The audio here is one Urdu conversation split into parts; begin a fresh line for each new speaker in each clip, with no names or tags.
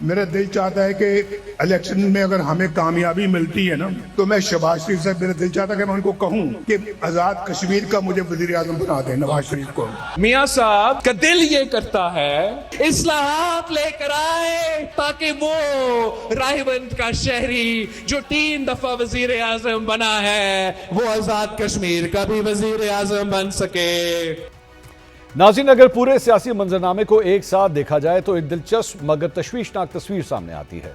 میرا دل چاہتا ہے کہ الیکشن میں اگر ہمیں کامیابی ملتی ہے نا تو میں شہباز شریف سے میرا دل چاہتا ہے کہ میں ان کو کہوں کہ آزاد کشمیر کا مجھے وزیر اعظم بنا دیں نواز شریف کو.
میاں صاحب کا دل یہ کرتا ہے اصلاحات لے کر آئے تاکہ وہ راہبند کا شہری جو 3 دفعہ وزیر اعظم بنا ہے وہ آزاد کشمیر کا بھی وزیر اعظم بن سکے.
ناظرین، اگر پورے سیاسی منظرنامے کو ایک ساتھ دیکھا جائے تو ایک دلچسپ مگر تشویشناک تصویر سامنے آتی ہے.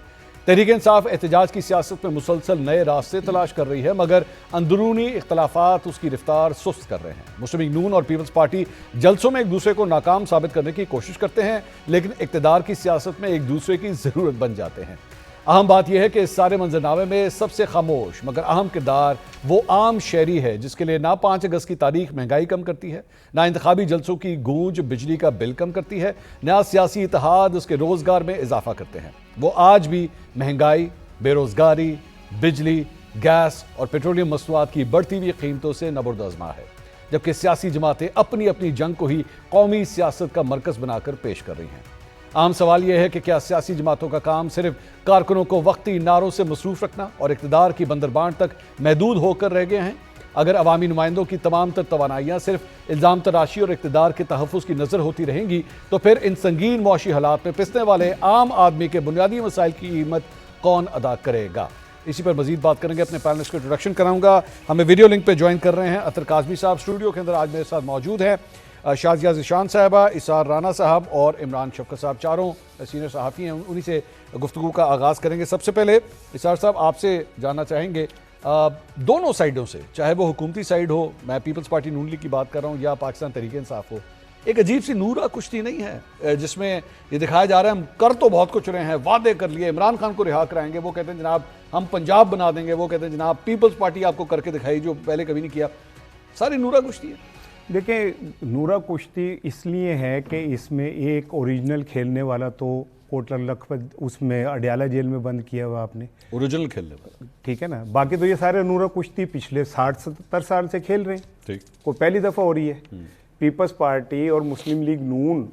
تحریک انصاف احتجاج کی سیاست میں مسلسل نئے راستے تلاش کر رہی ہے، مگر اندرونی اختلافات اس کی رفتار سست کر رہے ہیں. مسلم لیگ نون اور پیپلز پارٹی جلسوں میں ایک دوسرے کو ناکام ثابت کرنے کی کوشش کرتے ہیں، لیکن اقتدار کی سیاست میں ایک دوسرے کی ضرورت بن جاتے ہیں. اہم بات یہ ہے کہ اس سارے منظرنامے میں سب سے خاموش مگر اہم کردار وہ عام شہری ہے جس کے لیے نہ 5 اگست کی تاریخ مہنگائی کم کرتی ہے، نہ انتخابی جلسوں کی گونج بجلی کا بل کم کرتی ہے، نہ سیاسی اتحاد اس کے روزگار میں اضافہ کرتے ہیں. وہ آج بھی مہنگائی، بے روزگاری، بجلی، گیس اور پیٹرولیم مصنوعات کی بڑھتی ہوئی قیمتوں سے نبرد ہے، جبکہ سیاسی جماعتیں اپنی اپنی جنگ کو ہی قومی سیاست کا مرکز بنا کر پیش کر رہی ہیں. عام سوال یہ ہے کہ کیا سیاسی جماعتوں کا کام صرف کارکنوں کو وقتی نعروں سے مصروف رکھنا اور اقتدار کی بندربانٹ تک محدود ہو کر رہ گئے ہیں؟ اگر عوامی نمائندوں کی تمام تر توانائیاں صرف الزام تراشی اور اقتدار کے تحفظ کی نظر ہوتی رہیں گی تو پھر ان سنگین معاشی حالات میں پسنے والے عام آدمی کے بنیادی مسائل کی قیمت کون ادا کرے گا؟ اسی پر مزید بات کریں گے. اپنے پینلسٹ کو انٹروڈکشن کراؤں گا. ہمیں ویڈیو لنک پہ جوائن کر رہے ہیں اطہر کاظمی صاحب، اسٹوڈیو کے اندر آج میرے ساتھ موجود ہیں شازیہ ذیشان صاحبہ، اسار رانا صاحب اور عمران شفقت صاحب، چاروں سینئر صحافی ہیں. انہی سے گفتگو کا آغاز کریں گے. سب سے پہلے اسار صاحب آپ سے جاننا چاہیں گے دونوں سائیڈوں سے، چاہے وہ حکومتی سائیڈ ہو، میں پیپلز پارٹی نون لیگ کی بات کر رہا ہوں، یا پاکستان تحریک انصاف ہو، ایک عجیب سی نورا کشتی نہیں ہے جس میں یہ دکھایا جا رہا ہے ہم کر تو بہت کچھ رہے ہیں، وعدے کر لیے، عمران خان کو رہا کرائیں گے، وہ کہتے ہیں جناب ہم پنجاب بنا دیں گے، وہ کہتے ہیں جناب پیپلز پارٹی آپ کو کر کے دکھائی جو پہلے کبھی نہیں کیا. ساری نورا کشتی ہے.
دیکھیں، نورا کشتی اس لیے ہے کہ اس میں ایک اوریجنل کھیلنے والا تو کوٹلر لکھپت اس میں اڈیالہ جیل میں بند کیا ہوا آپ نے،
اوریجنل کھیلنے والا،
ٹھیک ہے نا. باقی تو یہ سارے نورا کشتی پچھلے 60-70 سال سے کھیل رہے ہیں،
ٹھیک،
کوئی پہلی دفعہ ہو رہی ہے. پیپلز پارٹی اور مسلم لیگ نون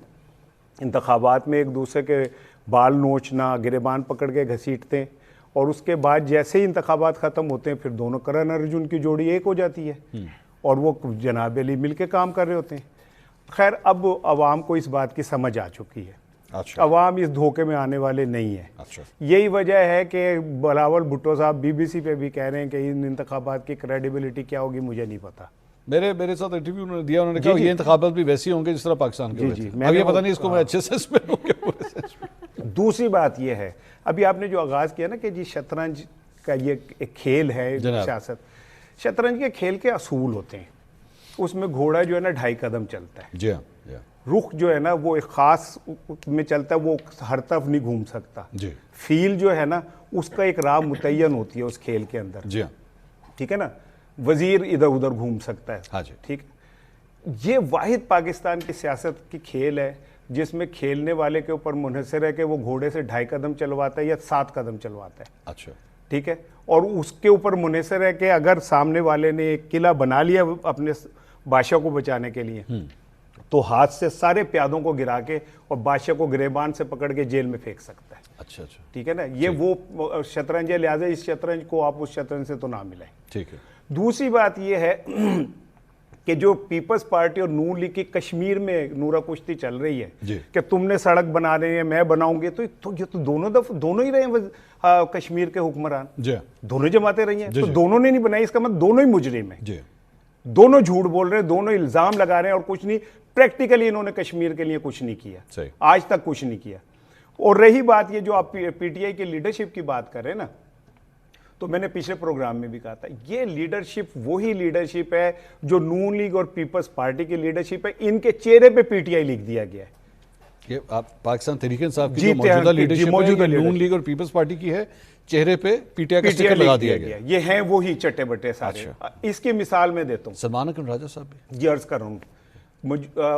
انتخابات میں ایک دوسرے کے بال نوچنا، گریبان پکڑ کے گھسیٹتے ہیں، اور اس کے بعد جیسے ہی انتخابات ختم ہوتے ہیں پھر دونوں کرن ارجن کی جوڑی ایک ہو جاتی ہے اور وہ جناب علی مل کے کام کر رہے ہوتے ہیں. خیر، اب عوام کو اس بات کی سمجھ آ چکی ہے.
اچھا،
عوام اس دھوکے میں آنے والے نہیں ہیں.
اچھا،
یہی وجہ ہے کہ بلاول بھٹو صاحب BBC پہ بھی کہہ رہے ہیں کہ ان انتخابات کی کریڈیبلٹی کیا ہوگی مجھے نہیں پتا.
میرے ساتھ انٹرویو انہوں نے دیا، انہوں نے کہا یہ انتخابات بھی ویسے ہوں گے جس طرح پاکستان کے ہوئے تھے. اب یہ پتہ نہیں اس کو میں اچھے سے سمجھ لوں گا پورے سینس میں.
دوسری بات یہ ہے، ابھی آپ نے جو آغاز کیا نا کہ جی شطرنج کا یہ ایک کھیل ہے سیاست، شطرنج کے کھیل کے اصول ہوتے ہیں. اس میں گھوڑا جو ہے نا 2.5 قدم چلتا ہے،
جی ہاں،
رخ جو ہے نا وہ ایک خاص میں چلتا ہے، وہ ہر طرف نہیں گھوم سکتا.
جی،
فیل جو ہے نا اس کا ایک راہ متعین ہوتی ہے اس کھیل کے اندر،
جی ہاں،
ٹھیک ہے نا. وزیر ادھر ادھر گھوم سکتا ہے،
ہاں جی،
ٹھیک. یہ واحد پاکستان کی سیاست کی کھیل ہے جس میں کھیلنے والے کے اوپر منحصر ہے کہ وہ گھوڑے سے 2.5 قدم چلواتا ہے یا 7 قدم چلواتا ہے.
اچھا،
ٹھیک ہے. اور اس کے اوپر منحصر ہے کہ اگر سامنے والے نے ایک قلعہ بنا لیا اپنے بادشاہ کو بچانے کے لیے تو ہاتھ سے سارے پیادوں کو گرا کے اور بادشاہ کو گریبان سے پکڑ کے جیل میں پھینک سکتا ہے.
اچھا اچھا،
ٹھیک ہے نا. یہ وہ شطرنج ہے، لہٰذا اس شطرنج کو آپ اس شطرنج سے تو نہ ملائیں.
ٹھیک ہے.
دوسری بات یہ ہے کہ جو پیپلز پارٹی اور نون لیگ کی کشمیر میں نورا کشتی چل رہی ہے کہ تم نے سڑک بنا رہے ہیں میں بناؤں گے، تو یہ تو دونوں ہی رہے ہیں کشمیر کے حکمران، دونوں جماعتیں رہی ہیں، تو دونوں نے نہیں بنائی، اس کا مطلب دونوں ہی مجرم ہیں، دونوں جھوٹ بول رہے ہیں، دونوں الزام لگا رہے ہیں اور کچھ نہیں. پریکٹیکلی انہوں نے کشمیر کے لیے کچھ نہیں کیا، آج تک کچھ نہیں کیا. اور رہی بات یہ جو آپ پی ٹی آئی کی لیڈرشپ کی بات کر رہے ہیں نا، تو میں نے پچھلے پروگرام میں بھی کہا تھا یہ لیڈرشپ وہی لیڈرشپ ہے جو نون لیگ اور پیپلز پارٹی کی لیڈرشپ ہے. ان کے چہرے پہ پی ٹی آئی لکھ دیا گیا ہے.
یہ پاکستان تحریک انصاف کی جو موجودہ لیڈرشپ ہے نون لیگ اور پیپلز پارٹی کی ہے، چہرے پہ پی ٹی آئی کا اسٹیکر لگا دیا گیا.
یہ ہیں وہی چٹے بٹے سارے. اس کی مثال میں دیتا ہوں.
سلمان اکرم راجہ صاحب بھی
جی عرض کر رہا ہوں،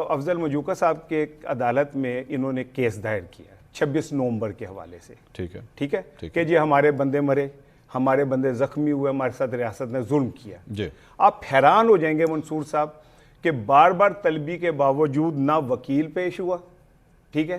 افضل مجوکا صاحب کے عدالت میں انہوں نے کیس دائر کیا 26 نومبر کے حوالے سے. ٹھیک ہے کہ جی ہمارے بندے مرے، ہمارے بندے زخمی ہوئے، ہمارے ساتھ ریاست نے ظلم کیا. آپ حیران ہو جائیں گے منصور صاحب کہ بار بار طلبی کے باوجود نہ وکیل پیش ہوا، ٹھیک ہے،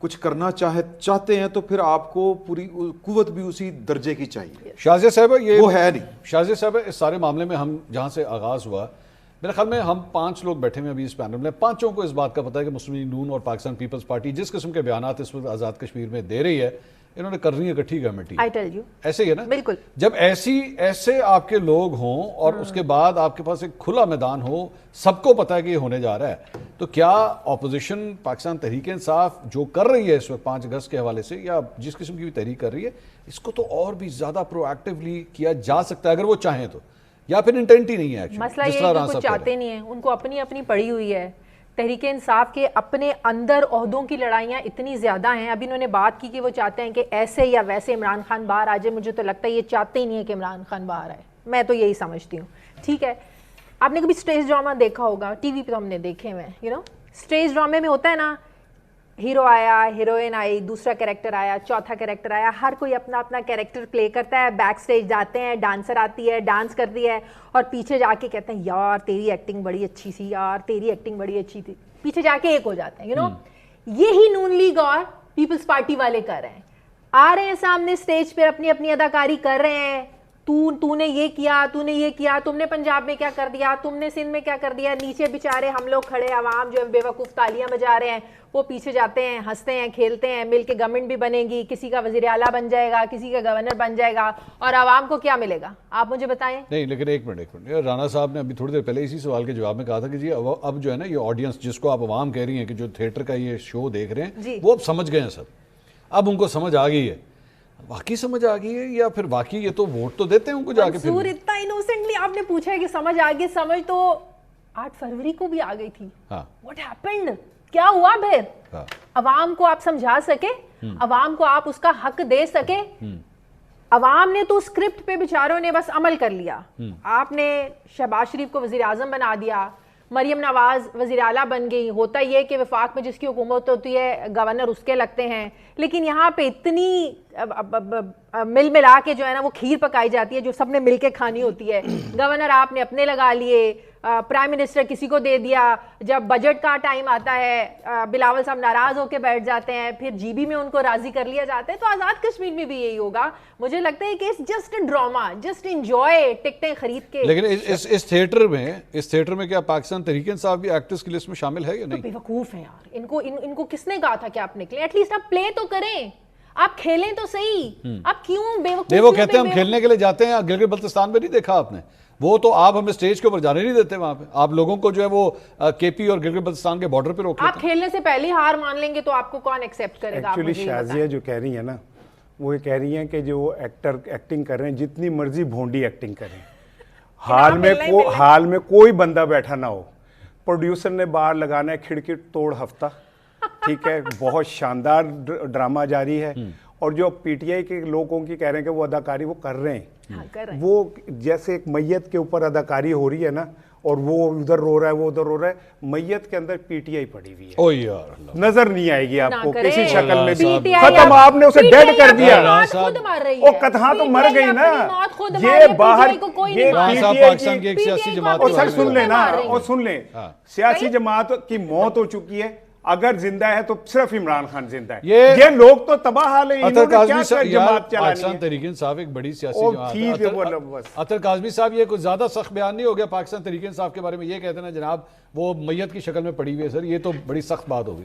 کچھ کرنا چاہتے ہیں تو پھر آپ کو پوری قوت بھی اسی درجے کی چاہیے.
شازیہ صاحب یہ
وہ ہے نہیں.
شازیہ صاحب اس سارے معاملے میں ہم جہاں سے آغاز ہوا میرے خیال میں ہم 5 لوگ بیٹھے ہوئے ابھی اس پینل میں, 5 کو اس بات کا پتہ ہے کہ مسلم لیگ نون اور پاکستان پیپلز پارٹی جس قسم کے بیانات اس وقت آزاد کشمیر میں دے رہی ہے انہوں نے کرنی ہے اکٹھی گورنمنٹ. ایسے ہی ہے نا,
بالکل.
جب ایسے آپ کے لوگ ہوں اور اس کے بعد آپ کے پاس ایک کھلا میدان ہو, سب کو پتہ ہے کہ یہ ہونے جا رہا ہے, تو کیا اپوزیشن پاکستان تحریک انصاف جو کر رہی ہے اس وقت 5 اگست کے حوالے سے یا جس قسم کی بھی تحریک کر رہی ہے اس کو تو اور بھی زیادہ پرو ایکٹیولی کیا جا سکتا ہے اگر وہ چاہیں تو, یا پھر انٹینٹ ہی نہیں ہے؟
مسئلہ یہ ہے کہ کچھ چاہتے نہیں ہیں, ان کو اپنی پڑی ہوئی ہے. تحریک انصاف کے اپنے اندر عہدوں کی لڑائیاں اتنی زیادہ ہیں. ابھی انہوں نے بات کی کہ وہ چاہتے ہیں کہ ایسے یا ویسے عمران خان باہر آ جائے. مجھے تو لگتا ہے یہ چاہتے ہی نہیں ہے کہ عمران خان باہر آئے, میں تو یہی سمجھتی ہوں. ٹھیک ہے, آپ نے کبھی اسٹیج ڈرامہ دیکھا ہوگا, ٹی وی پہ تو ہم نے دیکھے ہوئے ہیں, اسٹیج ڈرامے میں ہوتا ہے نا, ہیرو آیا, ہیروئن آئی, دوسرا کیریکٹر آیا, چوتھا کیریکٹر آیا, ہر کوئی اپنا کیریکٹر پلے کرتا ہے. بیک سٹیج جاتے ہیں, ڈانسر آتی ہے, ڈانس کرتی ہے, اور پیچھے جا کے کہتے ہیں یار تیری ایکٹنگ بڑی اچھی تھی, یار تیری ایکٹنگ بڑی اچھی تھی. پیچھے جا کے ایک ہو جاتے ہیں. یہی نون لیگ اور پیپلز پارٹی والے کر رہے ہیں. آ رہے ہیں سامنے اسٹیج پہ, اپنی اداکاری کر رہے ہیں. تو نے یہ کیا, تو نے یہ کیا, تم نے پنجاب میں کیا کر دیا, تم نے سندھ میں کیا کر دیا. نیچے بیچارے ہم لوگ کھڑے عوام جو بے وقوف تالیاں بجا رہے ہیں, وہ پیچھے جاتے ہیں, ہنستے ہیں, کھیلتے ہیں, مل کے گورنمنٹ بھی بنے گی, کسی کا وزیر اعلیٰ بن جائے گا, کسی کا گورنر بن جائے گا, اور عوام کو کیا ملے گا آپ مجھے بتائیں.
نہیں لیکن ایک منٹ, رانا صاحب نے ابھی تھوڑی دیر پہلے اسی سوال کے جواب میں کہا تھا کہ جی اب جو ہے نا یہ آڈینس جس کو آپ عوام کہہ رہی ہیں کہ جو تھیٹر کا یہ شو دیکھ رہے ہیں وہ اب سمجھ گئے ہیں سب, اب ان کو سمجھ آ گئی ہے. واقعی سمجھ آ گئی ہے یا پھر واقعی یہ تو ووٹ تو دیتے ہیں ان کو جا کے,
منصور اتنا انوسنٹلی آپ نے پوچھا ہے کہ سمجھ آ گئی, سمجھ تو 8 فروری کو بھی آ گئی تھی. واٹ ہیپنڈ, کیا ہوا پھر؟ عوام کو آپ سمجھا سکے, عوام کو آپ اس کا حق دے سکے. عوام نے تو اسکرپٹ پہ بیچاروں نے بس عمل کر لیا. آپ نے شہباز شریف کو وزیر اعظم بنا دیا, مریم نواز وزیر اعلیٰ بن گئی. ہوتا یہ کہ وفاق میں جس کی حکومت ہوتی ہے گورنر اس کے لگتے ہیں, لیکن یہاں پہ اتنی مل ملا کے جو ہے نا وہ کھیر پکائی جاتی ہے جو سب نے مل کے کھانی ہوتی ہے. گورنر آپ نے اپنے لگا لیے, پرائم منسٹر کسی کو دے دیا. جب بجٹ کا ٹائم آتا ہے بلاول صاحب ناراض ہو کے بیٹھ جاتے ہیں, پھر جی بی میں ان کو راضی کر لیا جاتا ہے. تو آزاد کشمیر میں بھی یہی ہوگا. مجھے لگتا ہے کہ جسٹ ڈراما, جسٹ انجوائے, ٹکٹیں خرید کے.
لیکن اس تھیٹر میں کیا پاکستان تحریک انصاف بھی ایکٹرز کی لسٹ میں شامل ہے یا نہیں؟
بے وقوف ہیں یار, ان کو کس نے کہا تھا کہ آپ نکلیں؟ ایٹ لیسٹ آپ پلے تو کریں, آپ کھیلیں تو صحیح. آپ کیوں بے وقوف؟
وہ کہتے ہیں ہم کھیلنے کے لیے جاتے ہیں. گلگت بلتستان میں نہیں دیکھا آپ نے, وہ تو آپ ہمیں سٹیج کے اوپر جانے نہیں دیتے. وہاں پہ آپ لوگوں کو جو ہے وہ کے پی اور گلگت بلتستان کے بارڈر پہ روک لیتے ہیں.
آپ کھیلنے سے پہلے ہار مان لیں گے تو آپ کو کون ایکسیپٹ کرے گا؟
ایکچولی شازیہ جو کہہ رہی ہیں نا, وہ یہ کہہ رہی ہیں کہ جو ایکٹر ایکٹنگ کر رہے ہیں جتنی مرضی بھونڈی ایکٹنگ کریں, حال میں کوئی بندہ بیٹھا نہ ہو, پروڈیوسر نے باہر لگانا ہے کھڑکی توڑ ہفتہ. ٹھیک ہے, بہت شاندار ڈرامہ جاری ہے. اور جو پی ٹی آئی کے لوگوں کی کہہ رہے ہیں کہ وہ اداکاری وہ کر رہے ہیں, وہ جیسے ایک میت کے اوپر اداکاری ہو رہی ہے نا, اور وہ ادھر رو رہا ہے وہ ادھر رو رہا ہے, میت کے اندر پی ٹی آئی پڑی ہوئی ہے, نظر نہیں آئے گی آپ کو کسی شکل میں. ختم, آپ نے اسے ڈیڈ کر دیا. وہ کتھا تو مر گئی نا. یہ باہر
پاکستان کی ایک سیاسی جماعت,
اور سر سن لیں نا, اور سن لیں, سیاسی جماعت کی موت ہو چکی ہے. اگر زندہ ہے تو صرف عمران خان زندہ ہے. یہ لوگ تو تباہ حال ہے.
پاکستان تحریک انصاف ایک بڑی سیاسی جماعت ہے. اطہر کاظمی صاحب یہ کوئی زیادہ سخت بیان نہیں ہو گیا پاکستان تحریک انصاف کے بارے میں؟ یہ کہتے ہیں نا جناب وہ میت کی شکل میں پڑی ہوئی ہے. سر یہ تو بڑی سخت بات ہوگی.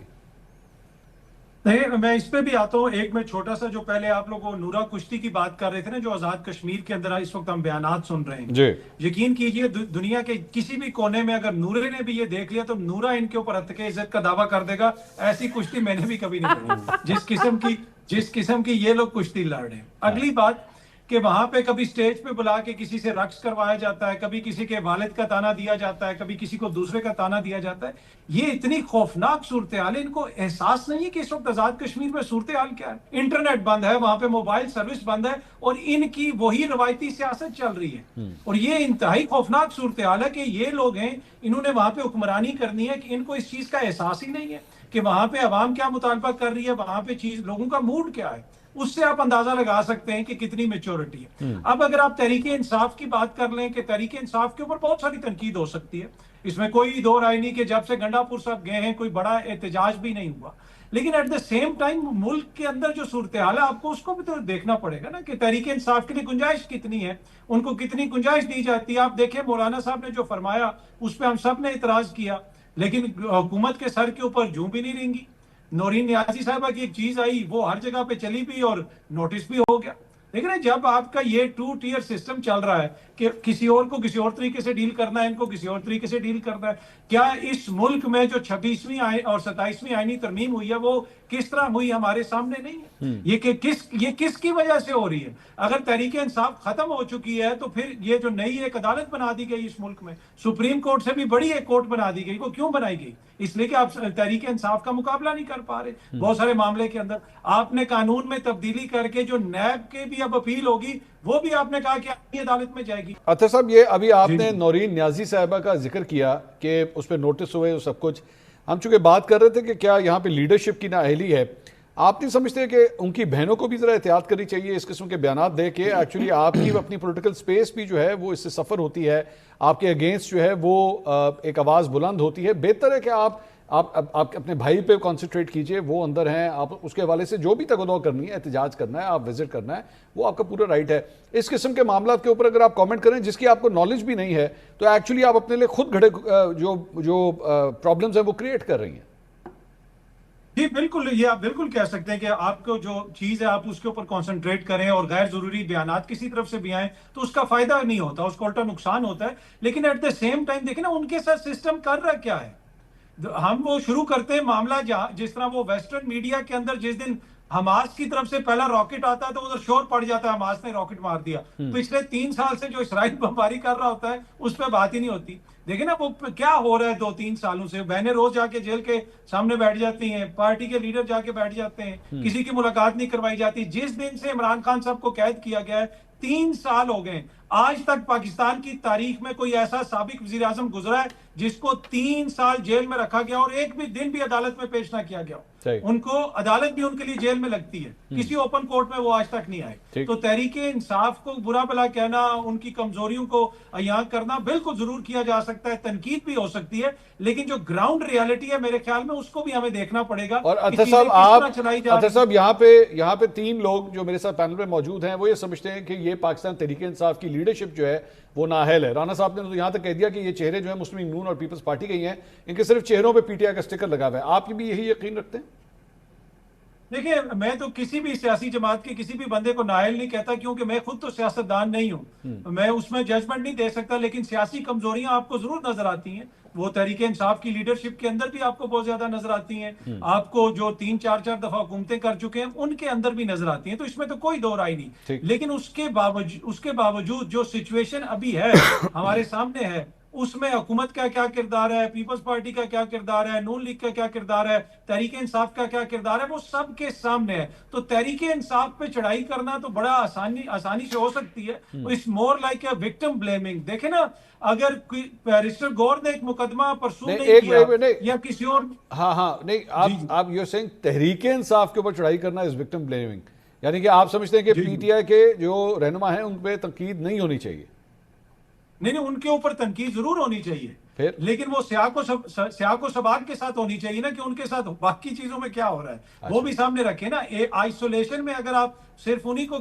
نہیں, میں اس پہ بھی آتا ہوں. ایک میں چھوٹا سا, جو پہلے آپ لوگ نورا کشتی کی بات کر رہے تھے نا, جو آزاد کشمیر کے اندر اس وقت ہم بیانات سن رہے ہیں, یقین کیجئے دنیا کے کسی بھی کونے میں اگر نورے نے بھی یہ دیکھ لیا تو نورا ان کے اوپر حق عزت کا دعویٰ کر دے گا. ایسی کشتی میں نے بھی کبھی نہیں لڑی جس قسم کی یہ لوگ کشتی لڑ رہے ہیں. اگلی بات کہ وہاں پہ کبھی سٹیج پہ بلا کے کسی سے رقص کروایا جاتا ہے, کبھی کسی کے والد کا تانا دیا جاتا ہے, کبھی کسی کو دوسرے کا تانا دیا جاتا ہے. یہ اتنی خوفناک صورتحال ہے, ان کو احساس نہیں ہے کہ اس وقت آزاد کشمیر میں صورتحال کیا ہے. انٹرنیٹ بند ہے وہاں پہ, موبائل سروس بند ہے, اور ان کی وہی روایتی سیاست چل رہی ہے. اور یہ انتہائی خوفناک صورتحال ہے کہ یہ لوگ ہیں, انہوں نے وہاں پہ حکمرانی کرنی ہے, کہ ان کو اس چیز کا احساس ہی نہیں ہے کہ وہاں پہ عوام کیا مطالبہ کر رہی ہے, وہاں پہ لوگوں کا موڈ کیا ہے. اس سے آپ اندازہ لگا سکتے ہیں کہ کتنی میچورٹی ہے. اب اگر آپ تحریک انصاف کی بات کر لیں کہ تحریک انصاف کے اوپر بہت ساری تنقید ہو سکتی ہے, اس میں کوئی دو رائے نہیں کہ جب سے گنڈا پور صاحب گئے ہیں کوئی بڑا احتجاج بھی نہیں ہوا. لیکن ایٹ دا سیم ٹائم ملک کے اندر جو صورتحال ہے آپ کو اس کو بھی تو دیکھنا پڑے گا نا کہ تحریک انصاف کے لیے گنجائش کتنی ہے, ان کو کتنی گنجائش دی جاتی ہے. آپ دیکھیں مولانا صاحب نے جو فرمایا اس پہ ہم سب نے اعتراض کیا, لیکن حکومت کے سر کے اوپر جوں بھی نہیں رینگی. نورین نیازی صاحبہ کی ایک چیز آئی وہ ہر جگہ پہ چلی بھی اور نوٹس بھی ہو گیا. لیکن جب آپ کا یہ 2 ٹیئر سسٹم چل رہا ہے کہ کسی اور کو کسی اور طریقے سے ڈیل کرنا ہے, ان کو کسی اور طریقے سے ڈیل کرنا ہے, کیا اس ملک میں جو 26ویں اور 27ویں آئینی ترمیم ہوئی ہے وہ کس طرح ہوئی ہمارے سامنے نہیں ہے. یہ کس کی وجہ سے ہو رہی ہے؟ اگر تحریک انصاف ختم ہو چکی ہے تو پھر یہ جو نئی ایک عدالت بنا دی گئی اس ملک میں, سپریم کورٹ سے بھی بڑی ایک کورٹ بنا دی گئی, وہ کیوں بنائی گئی؟ اس لیے کہ آپ تحریک انصاف کا مقابلہ نہیں کر پا رہے بہت سارے معاملے کے اندر. آپ نے قانون میں تبدیلی کر کے جو نیب کے بھی اب اپیل ہوگی وہ بھی آپ نے کہا کہ اپنی عدالت میں جائے گی.
اطہر صاحب, یہ ابھی آپ نے نورین نیازی صاحبہ کا ذکر کیا کہ اس پہ نوٹس ہوئے سب کچھ, ہم چونکہ بات کر رہے تھے کہ کیا یہاں پہ لیڈرشپ کی نااہلی ہے, آپ نہیں سمجھتے کہ ان کی بہنوں کو بھی ذرا احتیاط کرنی چاہیے اس قسم کے بیانات دے کے؟ ایکچولی آپ کی اپنی پولیٹیکل سپیس بھی جو ہے وہ اس سے سفر ہوتی ہے, آپ کے اگینسٹ جو ہے وہ ایک آواز بلند ہوتی ہے. بہتر ہے کہ آپ اپنے بھائی پہ کانسنٹریٹ کیجئے, وہ اندر ہیں, آپ اس کے حوالے سے جو بھی تقدو کرنی ہے, احتجاج کرنا ہے, آپ وزٹ کرنا ہے, وہ آپ کا پورا رائٹ ہے. اس قسم کے معاملات کے اوپر اگر آپ کامنٹ کریں جس کی آپ کو نالج بھی نہیں ہے تو ایکچولی آپ اپنے لیے خود گھڑے جو پرابلمز ہیں وہ کریٹ کر رہی ہیں.
جی بالکل, یہ آپ بالکل کہہ سکتے ہیں کہ آپ کو جو چیز ہے آپ اس کے اوپر کانسنٹریٹ کریں اور غیر ضروری بیانات کسی طرف سے بھی آئیں تو اس کا فائدہ نہیں ہوتا, اس کو الٹا نقصان ہوتا ہے. لیکن ایٹ دا سیم ٹائم دیکھیں نا ان کے ساتھ سسٹم کر رہا کیا ہے. ہم وہ شروع کرتے ہیں معاملہ جس طرح وہ ویسٹرن میڈیا کے اندر جس دن حماس کی طرف سے پہلا راکٹ آتا ہے تو ادھر شور پڑ جاتا ہے حماس نے راکٹ مار دیا. پچھلے 3 سال سے جو اسرائیل بمباری کر رہا ہوتا ہے اس پہ بات ہی نہیں ہوتی. دیکھیں نا وہ کیا ہو رہا ہے 2-3 سالوں سے, بہنیں روز جا کے جیل کے سامنے بیٹھ جاتی ہیں, پارٹی کے لیڈر جا کے بیٹھ جاتے ہیں, کسی کی ملاقات نہیں کروائی جاتی. جس دن سے عمران خان صاحب کو قید کیا گیا ہے 3 سال ہو گئے, آج تک پاکستان کی تاریخ میں کوئی ایسا سابق وزیر اعظم گزرا ہے جس کو 3 سال جیل میں رکھا گیا اور ایک بھی دن بھی عدالت میں پیش نہ کیا گیا. ان کو عدالت بھی ان کے لیے جیل میں لگتی ہے, کسی اوپن کورٹ میں وہ آج تک نہیں آئے. تو تحریک انصاف کو برا بھلا کہنا, ان کی کمزوریوں کو عیاں کرنا بالکل ضرور کیا جا سکتا ہے, تنقید بھی ہو سکتی ہے, لیکن جو گراؤنڈ ریالٹی ہے میرے خیال میں اس کو بھی ہمیں دیکھنا پڑے گا.
اور اطہر صاحب یہاں پہ 3 لوگ جو میرے ساتھ پینل میں موجود ہیں وہ یہ سمجھتے ہیں کہ یہ پاکستان تحریک انصاف کی لیڈرشپ جو ہے وہ نااہل ہے. رانا صاحب نے تو یہاں تک کہہ دیا کہ یہ چہرے جو ہیں مسلم نون اور پیپلز پارٹی کے ہی ہیں, ان کے صرف چہروں پہ پی ٹی آئی کا سٹیکر لگا ہوا ہے. آپ بھی یہی یقین رکھتے ہیں؟
دیکھیں, میں تو کسی بھی سیاسی جماعت کے کسی بھی بندے کو نااہل نہیں کہتا, کیونکہ میں خود تو سیاستدان نہیں ہوں, میں اس میں ججمنٹ نہیں دے سکتا. لیکن سیاسی کمزوریاں آپ کو ضرور نظر آتی ہیں, وہ تحریک انصاف کی لیڈرشپ کے اندر بھی آپ کو بہت زیادہ نظر آتی ہیں, آپ کو جو 3-4 دفعہ حکومتیں کر چکے ہیں ان کے اندر بھی نظر آتی ہیں. تو اس میں تو کوئی دو رائے نہیں. لیکن اس کے باوجود جو سچویشن ابھی ہے ہمارے سامنے ہے, اس میں حکومت کا کیا کردار ہے, پیپلز پارٹی کا کیا کردار ہے, نون لیگ کا کیا کردار ہے, تحریک انصاف کا کیا کردار ہے, وہ سب کے سامنے ہے. تو تحریک انصاف پہ چڑھائی کرنا تو بڑا آسانی سے ہو سکتی ہے. It's more like a victim blaming. دیکھیں نا, اگر بیرسٹر گور نے ایک مقدمہ پرسو نہیں کیا یا کسی اور,
نہیں, آپ یو سینگ تحریک انصاف کے اوپر چڑھائی کرنا از وکٹم بلیمنگ, یعنی کہ آپ سمجھتے ہیں کہ پی ٹی آئی کے جو رہنما ہیں ان پہ تنقید نہیں ہونی چاہیے؟
نہیں, ان کے اوپر تنقید ضرور ہونی چاہیے, لیکن وہ سیاق و سباق کے ساتھ ہونی چاہیے نا, کہ ان کے ساتھ باقی چیزوں میں کیا ہو رہا ہے وہ بھی سامنے رکھے نا. آئسولیشن میں اگر آپ صرف انہی کو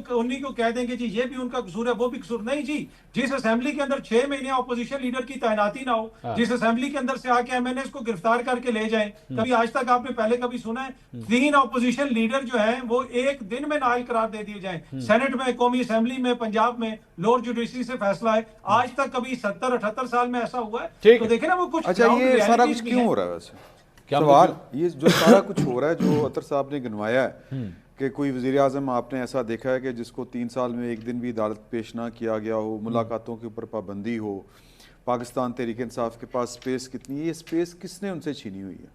کہہ دیں گے جی یہ بھی ان کا قصور ہے وہ بھی قصور, نہیں جی. جس اسمبلی کے اندر 6 مہینے اپوزیشن لیڈر کی تعیناتی نہ ہو, جس اسمبلی کے اندر سے آ کے MNAs کو گرفتار کر کے لے جائیں, کبھی آج تک آپ نے پہلے کبھی سنا ہے 3 اپوزیشن لیڈر جو ہیں وہ ایک دن میں نااہل قرار دے دیے جائیں؟ سینٹ میں, قومی اسمبلی میں, پنجاب میں لوور جوڈیشری سے فیصلہ ہے, آج تک کبھی 70-78 سال میں ایسا ہوا ہے. تو دیکھیں نا وہ کچھ.
اچھا, یہ سارا کچھ کیوں ہو رہا ہے ویسے سوال, یہ جو سارا کچھ ہو رہا ہے جو اطہر صاحب نے گنوایا ہے کہ کوئی وزیر اعظم آپ نے ایسا دیکھا ہے کہ جس کو 3 سال میں ایک دن بھی عدالت پیش نہ کیا گیا ہو, ملاقاتوں کے اوپر پابندی ہو, پاکستان تحریک انصاف کے پاس سپیس کتنی ہے, یہ سپیس کس نے ان سے چھینی ہوئی ہے,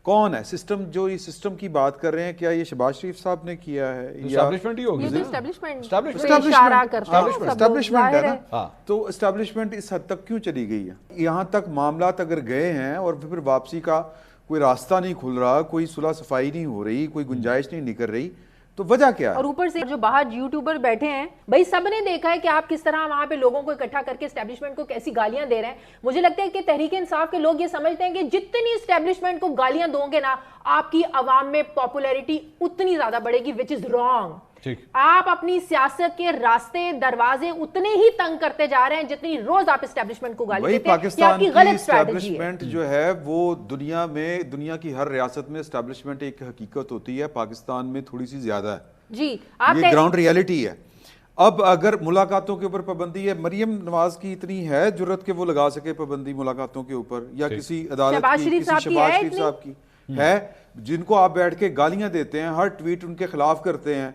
کون ہے سسٹم جو یہ سسٹم کی بات کر رہے ہیں؟ کیا یہ شہباز شریف صاحب نے کیا ہے یا اسٹیبلشمنٹ ہے نا؟ تو اسٹیبلشمنٹ اس حد تک کیوں چلی گئی ہے؟ یہاں تک معاملات اگر گئے ہیں اور پھر واپسی کا کوئی راستہ نہیں کھل رہا, کوئی صلح صفائی نہیں ہو رہی, کوئی گنجائش نہیں نکل رہی, تو وجہ کیا ہے؟
اور اوپر سے جو باہر یوٹیوبر بیٹھے ہیں بھائی سب نے دیکھا ہے کہ آپ کس طرح وہاں پہ لوگوں کو اکٹھا کر کے اسٹیبلشمنٹ کو کیسی گالیاں دے رہے ہیں. مجھے لگتا ہے کہ تحریک انصاف کے لوگ یہ سمجھتے ہیں کہ جتنی اسٹیبلشمنٹ کو گالیاں دو گے نا آپ کی عوام میں پاپولیرٹی اتنی زیادہ بڑھے گی, وچ از رانگ. آپ اپنی سیاست کے راستے دروازے اتنے ہی تنگ کرتے جا رہے ہیں جتنی روز آپ اسٹیبلشمنٹ کو گالی دیتے ہیں.
پاکستان کی اسٹیبلشمنٹ جو ہے وہ دنیا میں, دنیا کی ہر ریاست میں اسٹیبلشمنٹ ایک حقیقت ہوتی ہے, پاکستان میں تھوڑی سی زیادہ ہے
جی.
یہ گراؤنڈ ریالٹی ہے. اب اگر ملاقاتوں کے اوپر پابندی ہے, مریم نواز کی اتنی ہے جرت کہ وہ لگا سکے پابندی ملاقاتوں کے اوپر, یا کسی عدالت کی, کسی شہباز شریف صاحب کی ہے, جن کو آپ بیٹھ کے گالیاں دیتے ہیں, ہر ٹویٹ ان کے خلاف کرتے ہیں,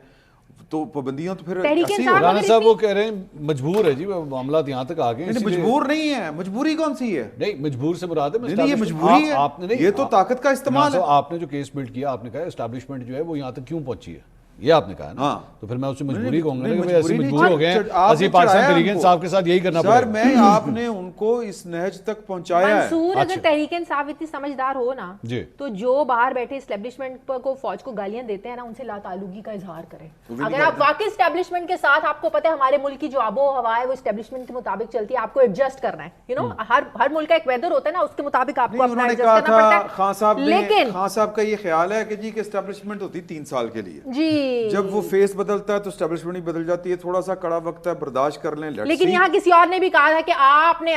تو پابندیاں تو پھر
رانا صاحب وہ کہہ رہے ہیں مجبور ہے جی, معاملات یہاں تک آ گئے.
مجبور نہیں ہے, مجبوری کون سی ہے؟
نہیں مجبور سے مراد ہے
یہ مجبوری ہے, یہ تو طاقت کا استعمال ہے.
آپ نے جو کیس بلڈ کیا, آپ نے کہا اسٹیبلشمنٹ جو ہے وہ یہاں تک کیوں پہنچی ہے, یہ آپ نے کہا نا, تو پھر میں اس سے مجبوری کہوں گا کہ ایسے مجبور ہو گئے ہیں, اسی پاکستان تحریک انصاف کے ساتھ یہی کرنا پڑے.
سر میں آپ نے ان کو اس نہج تک پہنچایا ہے.
منصور اگر تحریک انصاف اتنی سمجھدار ہو نا تو جو باہر بیٹھے اسٹیبلشمنٹ کو فوج کو گالیاں دیتے ہیں نا ان سے لا تعلقی کا اظہار کریں. اگر آپ واقعی اسٹیبلشمنٹ کے ساتھ, آپ کو پتہ ہے ہمارے ملک کی جو آب و ہوا ہے وہ اسٹیبلشمنٹ کے مطابق چلتی ہے, آپ کو ایڈجسٹ کرنا ہے. یو نو ہر ملک کا ایک ویدر ہوتا ہے نا, اس کے مطابق آپ کو اپنا ایڈجسٹ کرنا پڑتا ہے.
خان صاحب کا یہ خیال ہے کہ جی کہ اسٹیبلشمنٹ ہوتی 3 سال کے لیے,
جی
جب وہ فیس بدلتا ہے تو اسٹیبلشمنٹ ہی بدل جاتی ہے, تھوڑا سا کڑا وقت ہے, برداشت کر لیں.
لیکن یہاں کسی اور نے بھی کہا تھا کہ آپ نے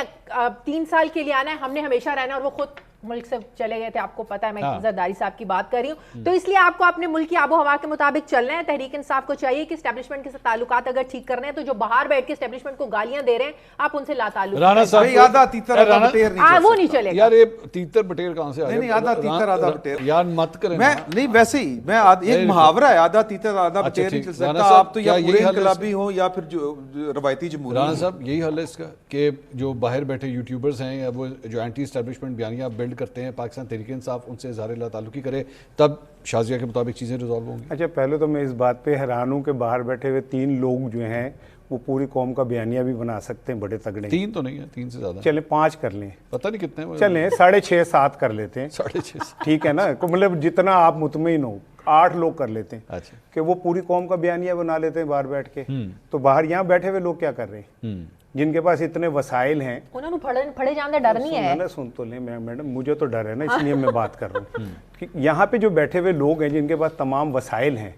3 سال کے لیے آنا ہے, ہم نے ہمیشہ رہنا ہے, اور وہ خود ملک سے چلے گئے تھے. آپ کو پتا ہے میں زرداری صاحب کی بات کر رہی ہوں. تو اس لیے آپ کو اپنے ملک کی آب و ہوا کے مطابق چلنا ہے. تحریک انصاف کو چاہیے کہ اسٹیبلشمنٹ کے ساتھ تعلقات اگر ٹھیک کرنے ہیں تو جو باہر بیٹھ کے اسٹیبلشمنٹ کو گالیاں دے رہے ہیں آپ ان سے لا تعلق.
رانا صاحب
وہ نہیں چلے گا
یار, یہ تیتر بٹیر کہاں سے آ گیا؟
نہیں آدھا تیتر آدھا بٹیر
یار مت کریں.
میں نہیں, ویسے ہی میں ایک محاورہ ہے, آدھا تیتر آدھا بٹیر نہیں چل سکتا. آپ تو یا پورے انقلابی ہوں یا پھر جو روایتی جمہوری.
رانا صاحب یہی حل ہے اس کا کہ جو باہر بیٹھے یوٹیوبرز ہیں یا وہ جو اینٹی اسٹیبلشمنٹ بیانیاں بلڈ کرتے ہیں, پاکستان تحریک انصاف ان سے اظہار لا تعلقی کرے, تب شازیہ کے مطابق چیزیں ریزالو ہوں گی.
اچھا پہلے تو میں اس بات پہ حیران ہوں کہ باہر بیٹھے ہوئے 3 لوگ جو ہیں وہ پوری قوم کا بیانیہ بھی بنا سکتے ہیں, بڑے تگڑے.
3 تو نہیں ہے, 3 سے زیادہ.
چلیں 5 کر لیں,
پتہ نہیں کتنے ہیں,
چلیں 6.5 7 کر لیتے ہیں.
6.5
ٹھیک ہے نا, مطلب جتنا آپ مطمئن ہو 8 لوگ کر لیتے ہیں.
اچھا
کہ وہ پوری قوم کا بیانیہ بنا لیتے ہیں باہر بیٹھ کے. تو باہر یہاں بیٹھے ہوئے لوگ کیا کر رہے ہیں جن کے پاس اتنے وسائل ہیں؟
انہوں نے پھڑے جان دے, ڈر نہیں ہے.
سن تو لیں میڈم, مجھے تو ڈر ہے نا, اس لیے میں بات کر رہا ہوں کہ یہاں پہ جو بیٹھے ہوئے لوگ ہیں جن کے پاس تمام وسائل ہیں,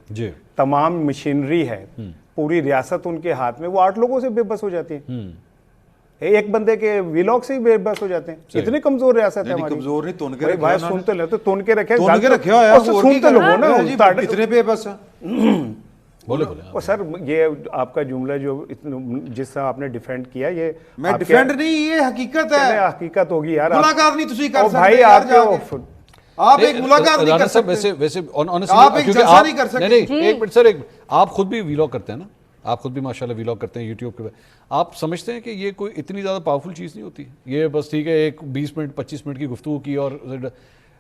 تمام مشینری ہے, پوری ریاست ان کے ہاتھ میں, وہ 8 لوگوں سے بے بس ہو جاتی ہیں. ایک بندے کے ویلاگ سے ہی بے بس ہو جاتے ہیں. اتنی کمزور ریاست ہے ہماری.
کمزور نہیں, تون کے
بھائی سنتے لیں تو تون کے رکھے
ہوا ہے,
سنتے لوگوں نا
اتنے بے بس ہیں.
اور سر یہ آپ کا جملہ جو جس طرح آپ نے ڈیفینڈ کیا, یہ
میں ڈیفینڈ نہیں, یہ حقیقت ہے.
حقیقت ہوگی یار.
ملاقات نہیں تسی کر سکتے
بھائی,
آپ ایک ملاقات نہیں کر سکتے.
ویسے
آپ ایک جلسہ نہیں کر سکتے.
نہیں ایک منٹ سر, آپ خود بھی ویلاگ کرتے ہیں نا, آپ خود بھی ماشاءاللہ ویلاگ کرتے ہیں یوٹیوب کے. آپ سمجھتے ہیں کہ یہ کوئی اتنی زیادہ پاورفل چیز نہیں ہوتی, یہ بس ٹھیک ہے ایک 20 منٹ 25 منٹ کی گفتگو کی, اور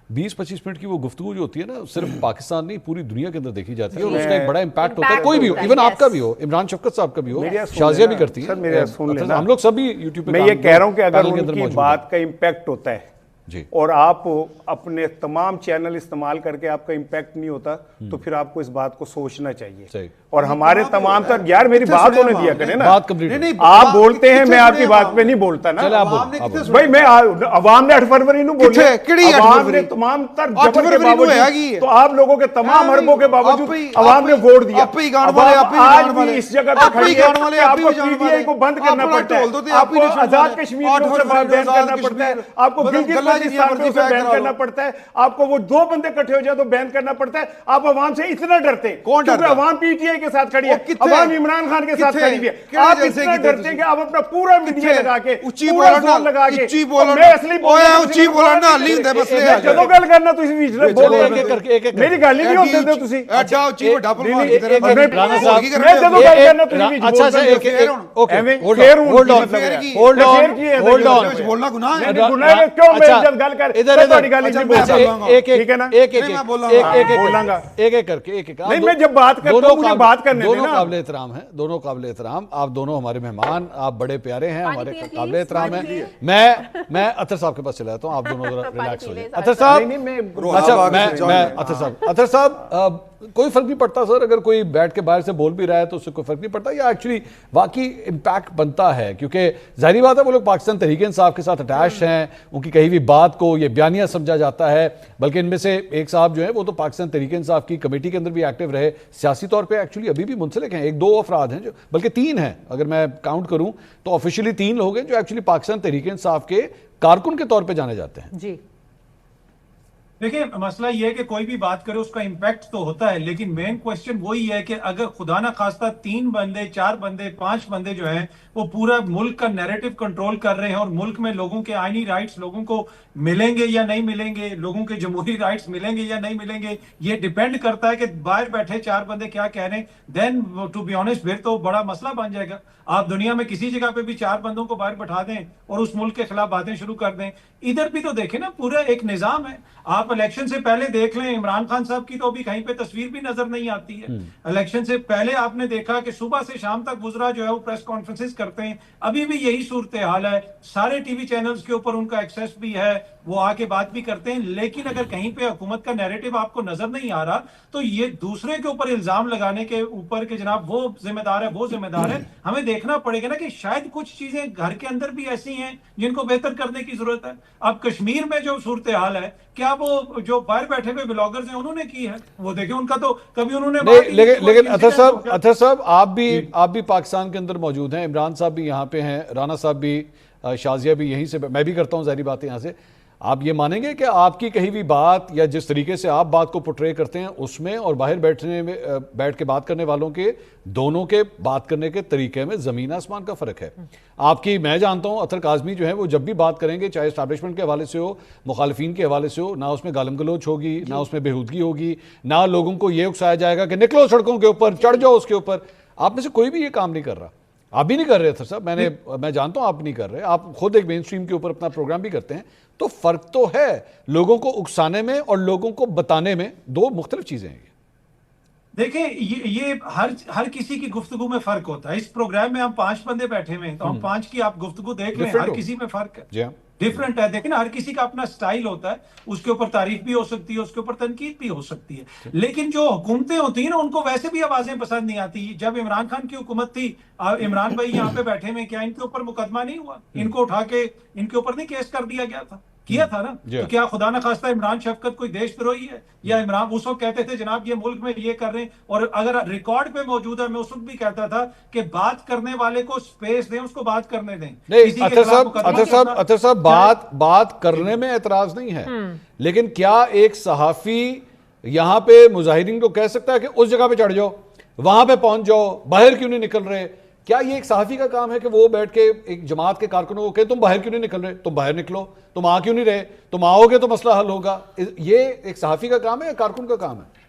20-25 منٹ کی وہ گفتگو جو ہوتی ہے نا صرف پاکستان نہیں پوری دنیا کے اندر دیکھی جاتی ہے, اور اس کا ایک بڑا امپیکٹ ہوتا ہے. کوئی بھی ہو, ایون آپ کا بھی ہو, عمران شفقت صاحب کا بھی ہو, شازیہ بھی کرتی ہیں, ہم لوگ سب بھی یوٹیوب پہ.
میں یہ کہہ رہا ہوں کہ اگر ان کی بات کا امپیکٹ ہوتا ہے اور آپ اپنے تمام چینل استعمال کر کے آپ کا امپیکٹ نہیں ہوتا تو پھر آپ کو اس بات کو سوچنا چاہیے. اور ہمارے تمام تر, یار میری بات ہونے دیا کریں نا, آپ بولتے ہیں, میں آپ کی بات پہ نہیں بولتا نا بھائی. میں عوام نے 8 فروری نو بولے, عوام نے تمام تر جبر کے باوجود, تو آپ لوگوں کے تمام حربوں کے باوجود عوام نے ووٹ دیا. آج بھی اس جگہ پہ کھڑی ہے, آپ کو پی ٹی آئی کو بند کرنا پڑتا ہے, آپ کو آزاد کشمیر کو بین کرنا پڑتا ہے, آپ کو گلگت بلتستان کو بین کرنا پڑتا ہے, آپ کو وہ 2 بندے اکٹھے ہو جائے تو بین کرنا پڑتا ہے. آپ عوام سے اتنا ڈرتے ہیں کیونکہ عوام پی ٹی آئی کے ساتھ کھڑی ہے, عوام عمران خان کے ساتھ کھڑی ہے. آپ اتنا ڈرتے ہیں کہ آپ اپنا پورا میڈیا لگا کے, پورا زور لگا کے, میں اصلی بولنا جدو گل کرنا تسی میری گل ہی نہیں ہوتے تھے تسی. میں جدو گل کرنا تسی بولنا گناہ ہے. کیوں میں جب گل کر تہاڈی گل نہیں بولوں گا, ٹھیک ہے نا, بولاں گا ایک ایک کر کے, ایک ایک. نہیں میں جب بات کرتا ہوں مجھے بات کرنے دیں نا.
دونوں قابل احترام ہیں, دونوں قابل احترام, آپ دونوں ہمارے مہمان, آپ بڑے پیارے ہیں, ہمارے قابل احترام ہیں. میں اطہر صاحب کے پاس چلا جاتا ہوں, آپ دونوں ذرا ریلیکس ہو جائیں. اطہر صاحب, اچھا میں اطہر صاحب کوئی فرق نہیں پڑتا سر, اگر کوئی بیٹھ کے باہر سے بول بھی رہا ہے تو اس سے کوئی فرق نہیں پڑتا, یا ایکچولی واقعی امپیکٹ بنتا ہے؟ کیونکہ ظاہری بات ہے وہ لوگ پاکستان تحریک انصاف کے ساتھ اٹیچ ہیں, ان کی کہی ہوئی بات کو یہ بیانیہ سمجھا جاتا ہے, بلکہ ان میں سے ایک صاحب جو ہیں وہ تو پاکستان تحریک انصاف کی کمیٹی کے اندر بھی ایکٹیو رہے, سیاسی طور پہ ایکچولی ابھی بھی منسلک ہیں, 1-2 افراد ہیں جو, بلکہ 3 ہیں اگر میں کاؤنٹ کروں تو آفیشیلی 3 لوگ ہیں جو ایکچولی پاکستان تحریک انصاف کے کارکن کے طور پہ جانے جاتے ہیں.
جی
دیکھیں مسئلہ یہ ہے کہ کوئی بھی بات کرے اس کا امپیکٹ تو ہوتا ہے, لیکن مین کوشچن وہی ہے کہ اگر خدا نہ خواستہ 3 بندے 4 بندے 5 بندے جو ہیں وہ پورا ملک کا نیریٹو کنٹرول کر رہے ہیں, اور ملک میں لوگوں کے آئینی رائٹس لوگوں کو ملیں گے یا نہیں ملیں گے, لوگوں کے جمہوری رائٹس ملیں گے یا نہیں ملیں گے, یہ ڈیپینڈ کرتا ہے کہ باہر بیٹھے 4 بندے کیا کہہ رہے ہیں. دین ٹو بی آنیسٹ پھر تو بڑا مسئلہ بن جائے گا. آپ دنیا میں کسی جگہ پہ بھی 4 بندوں کو باہر بٹھا دیں اور اس ملک کے خلاف باتیں شروع کر دیں. ادھر بھی تو دیکھیں نا, پورا ایک نظام ہے. آپ الیکشن سے پہلے دیکھ لیں, عمران خان صاحب کی تو ابھی کہیں پہ تصویر بھی نظر نہیں آتی ہے. الیکشن سے پہلے آپ نے دیکھا کہ صبح سے شام تک گزرا جو ہے وہ پریس کانفرنسز کرتے ہیں, ابھی بھی یہی صورتحال ہے. سارے ٹی وی چینلز کے اوپر ان کا ایکسیس بھی ہے, وہ آ کے بات بھی کرتے ہیں, لیکن اگر کہیں پہ حکومت کا نیریٹو آپ کو نظر نہیں آ رہا تو یہ دوسرے کے اوپر الزام لگانے کے اوپر کہ جناب وہ ذمہ دار ہے وہ ذمہ دار ہے. ہمیں دیکھنا پڑے گا نا کہ شاید کچھ چیزیں گھر کے اندر بھی ایسی ہیں جن کو بہتر کرنے کی ضرورت ہے. اب کشمیر میں جو صورتحال ہے, کیا وہ جو باہر بیٹھے ہوئے بلاگرز ہیں انہوں نے کی ہے؟ وہ دیکھیں ان کا تو کبھی انہوں نے
لیکن اطہر صاحب آپ بھی پاکستان کے اندر موجود ہیں, عمران صاحب بھی یہاں پہ ہیں, رانا صاحب بھی, شازیہ بھی یہیں سے, میں بھی کرتا ہوں ظاہری بات ہے یہاں سے. آپ یہ مانیں گے کہ آپ کی کہی ہوئی بات یا جس طریقے سے آپ بات کو پورٹرے کرتے ہیں اس میں اور باہر بیٹھ کے بات کرنے والوں کے دونوں کے بات کرنے کے طریقے میں زمین آسمان کا فرق ہے؟ آپ کی, میں جانتا ہوں اطہر کاظمی جو ہیں وہ جب بھی بات کریں گے, چاہے اسٹیبلشمنٹ کے حوالے سے ہو, مخالفین کے حوالے سے ہو, نہ اس میں گالم گلوچ ہوگی, نہ اس میں بےہودگی ہوگی, نہ لوگوں کو یہ اکسایا جائے گا کہ نکلو سڑکوں کے اوپر, چڑھ جاؤ اس کے اوپر. آپ میں سے کوئی بھی یہ کام نہیں کر رہا, آپ بھی نہیں کر رہے اطہر صاحب, میں جانتا ہوں آپ نہیں کر رہے, آپ خود ایک مین سٹریم کے اوپر اپنا پروگرام بھی کرتے ہیں. تو فرق تو ہے لوگوں کو اکسانے میں اور لوگوں کو بتانے میں, 2 مختلف چیزیں ہیں.
دیکھیں یہ ہر کسی کی گفتگو میں فرق ہوتا ہے. اس پروگرام میں ہم 5 بندے بیٹھے ہوئے ہیں تو ہم 5 کی آپ گفتگو دیکھ لیں, ہر کسی میں فرق ہے, ڈیفرنٹ ہے. دیکھیں نا, ہر کسی کا اپنا سٹائل ہوتا ہے, اس کے اوپر تعریف بھی ہو سکتی ہے, اس کے اوپر تنقید بھی ہو سکتی ہے. لیکن جو حکومتیں ہوتی ہیں نا ان کو ویسے بھی آوازیں پسند نہیں آتی. جب عمران خان کی حکومت تھی, عمران بھائی یہاں پہ بیٹھے ہوئے, کیا ان کے اوپر مقدمہ نہیں ہوا؟ ان کو اٹھا کے ان کے اوپر نہیں کیس کر دیا گیا تھا؟ کیا تھا نا. تو کیا خدا نہ خواستہ عمران شفقت کوئی دیش دروہی ہے؟ یا عمران اس وقت کہتے تھے جناب یہ ملک میں یہ کر رہے ہیں, اور اگر ریکارڈ پہ موجود ہے, میں اس وقت بھی کہتا تھا کہ بات کرنے والے کو سپیس دیں, اس کو بات کرنے دیں.
نہیں اطہر صاحب بات کرنے میں اعتراض نہیں ہے, لیکن کیا ایک صحافی یہاں پہ مظاہرین کو کہہ سکتا ہے کہ اس جگہ پہ چڑھ جاؤ, وہاں پہ پہنچ جاؤ, باہر کیوں نہیں نکل رہے؟ کیا یہ ایک صحافی کا کام ہے کہ وہ بیٹھ کے ایک جماعت کے کارکنوں کو کہے تم باہر کیوں نہیں نکل رہے, تم باہر نکلو, تم آ کیوں نہیں رہے, تم آؤ گے تو مسئلہ حل ہوگا؟ یہ ایک صحافی کا کام ہے یا کارکن کا کام ہے؟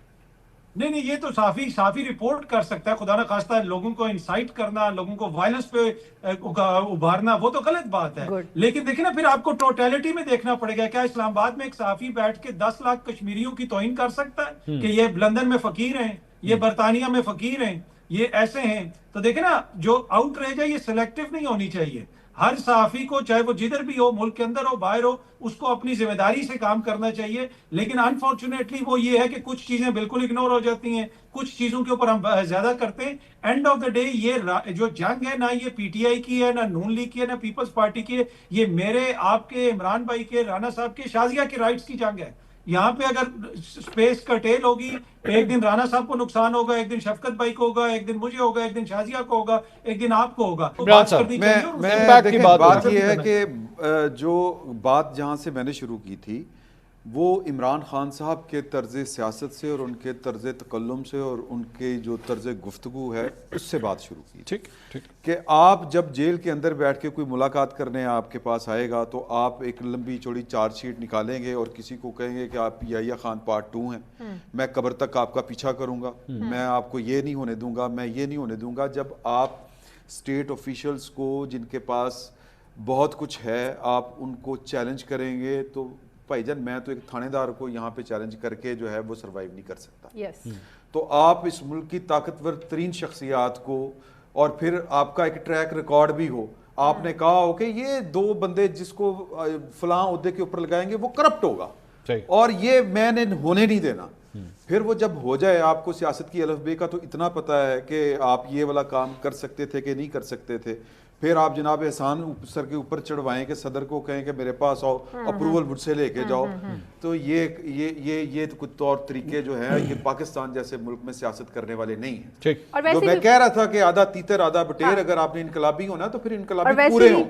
نہیں, یہ تو صحافی رپورٹ کر سکتا ہے. خدا نہ خواستہ لوگوں کو انسائٹ کرنا, لوگوں کو وائلنس پہ ابھارنا, وہ تو غلط بات ہے. لیکن دیکھیں نا, پھر آپ کو ٹوٹیلٹی میں دیکھنا پڑے گا. کیا اسلام آباد میں ایک صحافی بیٹھ کے 10 لاکھ کشمیریوں کی توہین کر سکتا ہے کہ یہ لندن میں فقیر ہیں, یہ برطانیہ میں فقیر ہیں, یہ ایسے ہیں؟ تو دیکھیں نا, جو آؤٹ ریج ہے یہ سلیکٹیو نہیں ہونی چاہیے. ہر صحافی کو, چاہے وہ جدھر بھی ہو, ملک کے اندر ہو باہر ہو, اس کو اپنی ذمہ داری سے کام کرنا چاہیے. لیکن انفارچونیٹلی وہ یہ ہے کہ کچھ چیزیں بالکل اگنور ہو جاتی ہیں, کچھ چیزوں کے اوپر ہم زیادہ کرتے ہیں. اینڈ آف دا ڈے یہ جو جنگ ہے, نہ یہ پی ٹی آئی کی ہے, نہ نون لیگ کی ہے, نہ پیپلز پارٹی کی ہے, یہ میرے, آپ کے, عمران بھائی کے, رانا صاحب کے, شازیہ کے رائٹس کی جنگ ہے. یہاں پہ اگر سپیس کرٹیل ہوگی, ایک دن رانا صاحب کو نقصان ہوگا, ایک دن شفقت بھائی کو ہوگا, ایک دن مجھے ہوگا, ایک دن شازیہ کو ہوگا, ایک دن آپ کو ہوگا.
بات یہ ہے کہ جو بات جہاں سے میں نے شروع کی تھی وہ عمران خان صاحب کے طرز سیاست سے اور ان کے طرز تکلم سے اور ان کے جو طرز گفتگو ہے اس سے بات شروع کی.
ٹھیک
کہ آپ جب جیل کے اندر بیٹھ کے کوئی ملاقات کرنے آپ کے پاس آئے گا تو آپ ایک لمبی چوڑی چارج شیٹ نکالیں گے اور کسی کو کہیں گے کہ آپ یحییٰ خان پارٹ 2 ہیں, میں قبر تک آپ کا پیچھا کروں گا, میں آپ کو یہ نہیں ہونے دوں گا, میں یہ نہیں ہونے دوں گا. جب آپ اسٹیٹ آفیشلز کو, جن کے پاس بہت کچھ ہے, آپ ان کو چیلنج کریں گے تو بھائی جان میں تو ایک تھانے دار کو یہاں پہ چیلنج کر کے جو ہے وہ سروائیو نہیں کر سکتا. تو آپ اس ملک کی طاقتور ترین شخصیات کو, اور پھر آپ کا ایک ٹریک ریکارڈ بھی ہو, آپ نے کہا ہو کہ یہ 2 بندے جس کو فلاں عہدے کے اوپر لگائیں گے وہ کرپٹ ہوگا اور یہ میں نے ہونے نہیں دینا, پھر وہ جب ہو جائے آپ کو سیاست کی الف بے کا تو اتنا پتہ ہے کہ آپ یہ والا کام کر سکتے تھے کہ نہیں کر سکتے تھے، پھر آپ جناب احسان سر کے اوپر چڑھوائیں کہ صدر کو کہیں کہ میرے پاس آؤ اپروول مجھ سے لے کے جاؤ، تو یہ کچھ طور طریقے جو ہیں یہ پاکستان جیسے ملک میں سیاست کرنے والے نہیں ہیں۔ جو میں کہہ رہا تھا کہ آدھا تیتر آدھا بٹیر، اگر آپ نے انقلابی ہونا تو پھر انقلابی پورے ہوں،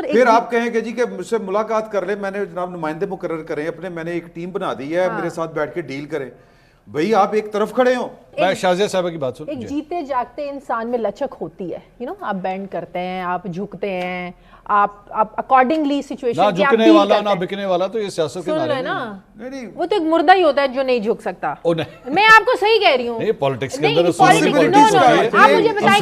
پھر آپ کہیں کہ جی کہ مجھ سے ملاقات کر لیں، میں نے جناب نمائندے مقرر کریں اپنے، میں نے ایک ٹیم بنا دی ہے، میرے ساتھ بیٹھ کے ڈیل کریں، بھئی آپ ایک طرف کھڑے ہوں۔
میں شازیہ صاحبہ کی بات سن،
ایک جیتے جاگتے انسان میں لچک ہوتی ہے، آپ بینڈ کرتے ہیں، آپ جھکتے ہیں، آپ اکارڈنگلی سچویشن
نہ جھکنے والا نہ بکنے والا تو یہ سیاست کے نعرے
نا، وہ تو ایک مردہ ہی ہوتا ہے جو نہیں جھک سکتا۔ میں آپ کو صحیح کہہ رہی ہوں،
نہیں پالیٹکس کے اندر
آپ مجھے بتائیں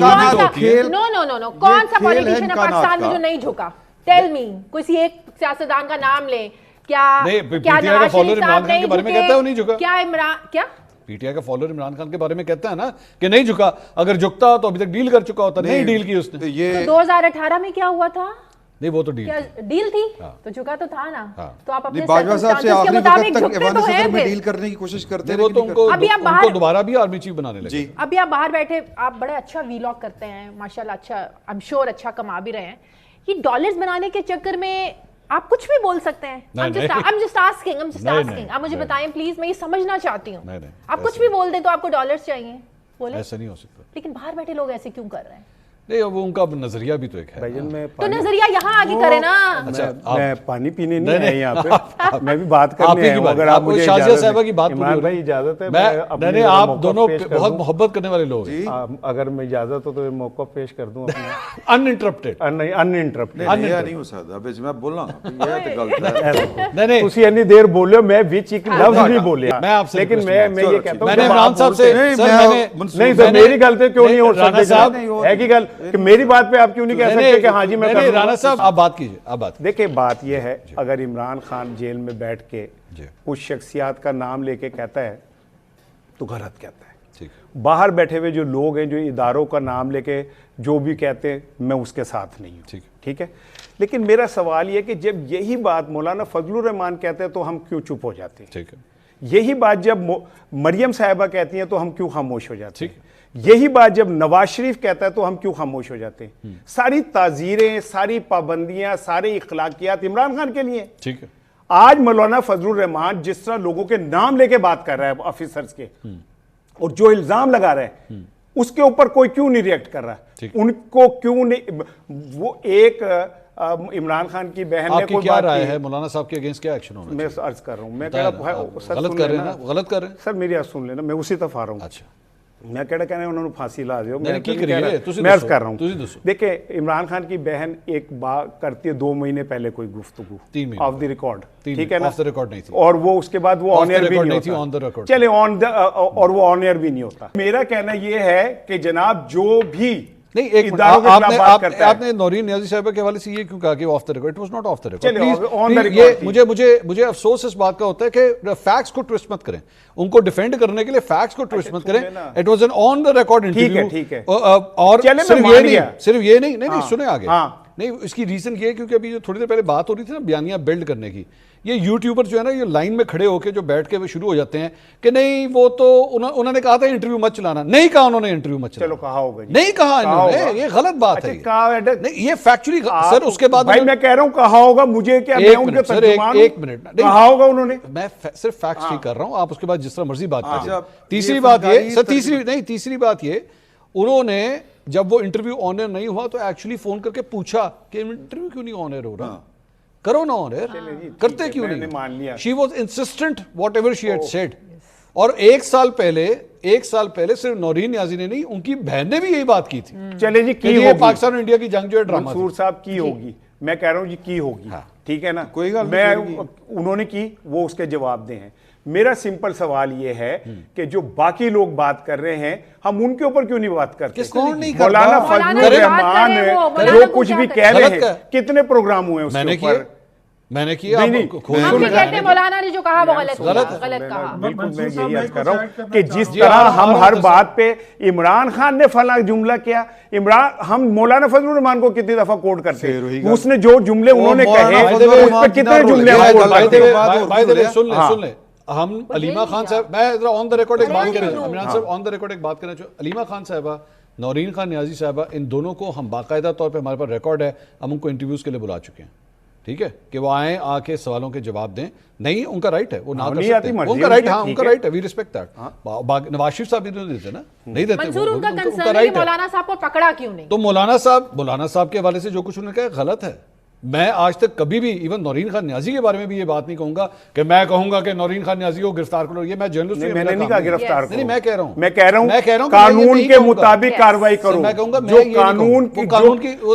کون سا پالیٹیشین ہے پاکستان میں جو نہیں جھکا؟ ٹیل می، کسی ایک سیاستدان کا نام لیں۔ کیا نواز شریف صاحب نہیں جھکے؟ کیا عمران کیا
پی ٹی آئی کا فالوور عمران خان کے بارے میں کہتا ہے نا کہ نہیں جھکا، اگر جھکتا تو ابھی تک ڈیل کر چکا ہوتا، نہیں ڈیل کی اس نے۔
2018 میں کیا ہوا تھا؟
نہیں وہ تو
ڈیل تھی تو جھکا تو تھا نا، تو آپ اپنے
باجوہ صاحب سے آخری وقت تک
جھکتے
ایوان
تو ہیں
صدر میں
پھر۔
ڈیل کرنے کی کوشش کرتے
ہیں، وہ تو ان کو دوبارہ بھی آرمی چیف بنانے لگے۔
ابھی آپ باہر بیٹھے، آپ بڑے اچھا ویلاگ کرتے ہیں ماشاءاللہ، اچھا I'm sure اچھا کما بھی رہے ہیں، یہ ڈالرز بنانے کے چکر میں آپ کچھ بھی بول سکتے ہیں۔ I'm just asking، آپ مجھے بتائیں پلیز، میں یہ سمجھنا چاہتی ہوں۔ آپ کچھ بھی بول دیں تو آپ کو ڈالرز چاہیے، بولیں،
ایسا نہیں ہو سکتا۔
لیکن باہر بیٹھے لوگ ایسے کیوں کر رہے ہیں؟
نہیں وہ ان کا نظریہ بھی تو ایک ہے،
تو نظریہ یہاں آگے کرے نا۔
میں پانی پینے نہیں آیا یہاں پہ، میں بھی بات کرنے آیا ہوں، اگر آپ مجھے
شازیہ صاحبہ کی بات
عمران بھائی اجازت ہے،
میں آپ دونوں بہت محبت کرنے والے لوگ ہیں،
اگر میں اجازت ہو تو موقع پیش کر دوں اپنا
انٹرپٹڈ۔
نہیں ہو سکتا، اب میں بولاں یہ تو غلط ہے،
نہیں
تسی اتنی دیر بولے، میں وچ ایک لفظ نہیں بولیا،
میں آپ سے
لیکن میں یہ کہتا ہوں
میں نے عمران صاحب سے
نہیں سر میری غلطی کیوں نہیں ہو سکتی ہے کہ گل کہ میری بات پہ آپ کیوں نہیں کہہ سکتے کہ ہاں جی میں کروں؟
رانا صاحب آپ بات کیجئے، آپ بات
دیکھیں، بات یہ ہے اگر عمران خان جیل میں بیٹھ کے اس شخصیات کا نام لے کے کہتا ہے تو غلط کہتا ہے، باہر بیٹھے ہوئے جو لوگ ہیں جو اداروں کا نام لے کے جو بھی کہتے ہیں میں اس کے ساتھ نہیں ہوں، ٹھیک ہے، لیکن میرا سوال یہ کہ جب یہی بات مولانا فضل الرحمان کہتے ہیں تو ہم کیوں چپ ہو جاتے ہیں؟ یہی بات جب مریم صاحبہ کہتی ہیں تو ہم کیوں خاموش ہو جاتے ہیں؟ یہی بات جب نواز شریف کہتا ہے تو ہم کیوں خاموش ہو جاتے ہیں؟ ساری تعزیریں، ساری پابندیاں، سارے اخلاقیات عمران خان کے لیے ہیں۔ آج مولانا فضل الرحمان جس طرح لوگوں کے نام لے کے بات کر رہا ہے آفیسرز کے، اور جو الزام لگا رہا ہے اس کے اوپر کوئی کیوں نہیں ریئیکٹ کر رہا؟ ان کو کیوں نہیں؟ وہ ایک عمران خان کی بہن نے کوئی
کیا رائے ہے مولانا صاحب کے اگینسٹ کیا ایکشن ہونا؟
میں عرض کر رہا ہوں، میں کہہ رہا ہوں
غلط کر رہے ہیں، غلط کر رہے ہیں
سر، میری بات سن لینا، میں اسی طرف آ رہا ہوں۔
اچھا
میں کہہ رہا انہوں نے پھانسی لا دیو، میں
عرض
کر رہا ہوں۔ دیکھیں عمران خان کی بہن ایک بات کرتی ہے 2 مہینے پہلے کوئی گفتگو آف دی ریکارڈ، ٹھیک ہے نا، اور وہ اس کے بعد وہ آن ایئر بھی نہیں ہوتا، چلے اور وہ آن ایئر بھی نہیں ہوتا۔ میرا کہنا یہ ہے کہ جناب جو بھی
نہیں، آپ نے نورین نیازی صاحبہ کے حوالے سے یہ کیوں کہا کہ of the record? It was not of the record. مجھے افسوس اس بات کا ہوتا ہے کہ فیکٹس کو ٹویسٹ مت کریں، ان کو ڈیفینڈ کرنے کے لیے فیکٹس کو ٹویسٹ مت کریں۔ It was an on the record interview, اور صرف یہ نہیں سنیں آگے، نہیں اس کی ریزن یہ ہے کیونکہ ابھی جو تھوڑی دیر پہلے بات ہو رہی تھی نا بیانیہ بلڈ کرنے کی، یہ یوٹیوبر جو ہے نا یہ لائن میں کھڑے ہو کے جو بیٹھ کے وہ شروع ہو جاتے ہیں کہ نہیں وہ تو انہوں نے کہا تھا انٹرویو مت چلانا، نہیں کہا انہوں نے انٹرویو مت چلانا،
چلو کہا ہوگا،
نہیں کہا انہوں نے، یہ غلط بات ہے، یہ فیکچولی سر۔ اس کے بعد
میں کہہ رہا ہوں کہا ہوگا، مجھے کیا میں ان کے ترجمان ہوں،
ایک منٹ
کہا ہوگا انہوں نے،
میں صرف فیکٹس ٹھیک کر رہا ہوں، آپ اس کے بعد جس طرح مرضی بات کیجیے۔ تیسری بات یہ سر، تیسری بات یہ، انہوں نے جب وہ انٹرویو آن ایئر نہیں ہوا تو ایکچولی فون کر کے پوچھا کہ انٹرویو کیوں نہیں آن ایئر ہو رہا، کرو نا آن ایئر، کرتے کیوں نہیں؟ She was insistent whatever she had said. اور ایک سال پہلے صرف نورین نیازی نے نہیں، ان کی بہن نے بھی یہی بات کی تھی۔
چلے جی کی
ہوگی، پاکستان اور انڈیا کی جنگ جو ہے ڈرامہ،
منصور صاحب کی ہوگی، میں کہہ رہا ہوں جی کی ہوگی، ٹھیک ہے نا، کوئی گل میں انہوں نے کی، وہ اس کے جواب دے ہیں۔ میرا سمپل سوال یہ ہے کہ جو باقی لوگ بات کر رہے ہیں ہم ان کے اوپر کیوں نہیں بات کرتے؟ مولانا فضل الرحمان جو کچھ بھی کہہ رہے ہیں، کتنے پروگرام ہوئے اس کے اوپر؟
میں نے کیا،
ہم یہ کہتے ہیں مولانا نے جو کہا وہ غلط کہا۔
بالکل میں یہی عرض کر رہا ہوں کہ جس طرح ہم ہر بات پہ عمران خان نے فلاں جملہ کیا، ہم مولانا فضل الرحمان کو کتنی دفعہ کوٹ کرتے ہیں، اس نے جو جملے انہوں نے کہے اس پہ کتنے جملے ہم کوٹ کرتے ہیں۔
سن لیں ہم علیمہ خان صاحب، میں آن دا ریکارڈ ایک بات کریں، عمران صاحب آن دا ریکارڈ ایک بات کرنا چاہوں، علیمہ خان صاحبہ، نورین خان نیازی صاحبہ، ان دونوں کو ہم باقاعدہ طور پہ ہمارے پاس ریکارڈ ہے، ہم ان کو انٹرویوز کے لیے بلا چکے ہیں، ٹھیک ہے، کہ وہ آئیں آ کے سوالوں کے جواب دیں. نہیں ان کا رائٹ ہے، وہ نہ کر سکتے ہیں، ان کا رائٹ، ہاں ان کا رائٹ ہے، we respect that. Nawaz Sharif صاحب بھی نہیں دیتے نا، نہیں دیتے.
منصور ان کا کنسرن ہے کہ مولانا صاحب کو پکڑا کیوں نہیں؟
تو مولانا صاحب کے حوالے سے جو کچھ انہوں نے کہا غلط ہے. میں آج تک کبھی بھی ایون نورین خان نیازی کے بارے میں بھی یہ بات نہیں کہوں گا کہ میں کہوں گا کہ نورین خان نیازی کو گرفتار کرو. یہ میں جرنلسٹ ہوں،
میں نے نہیں کہا گرفتار کرو،
نہیں میں کہہ رہا ہوں،
میں کہہ رہا ہوں قانون کے مطابق کارروائی کرو.
میں کہوں گا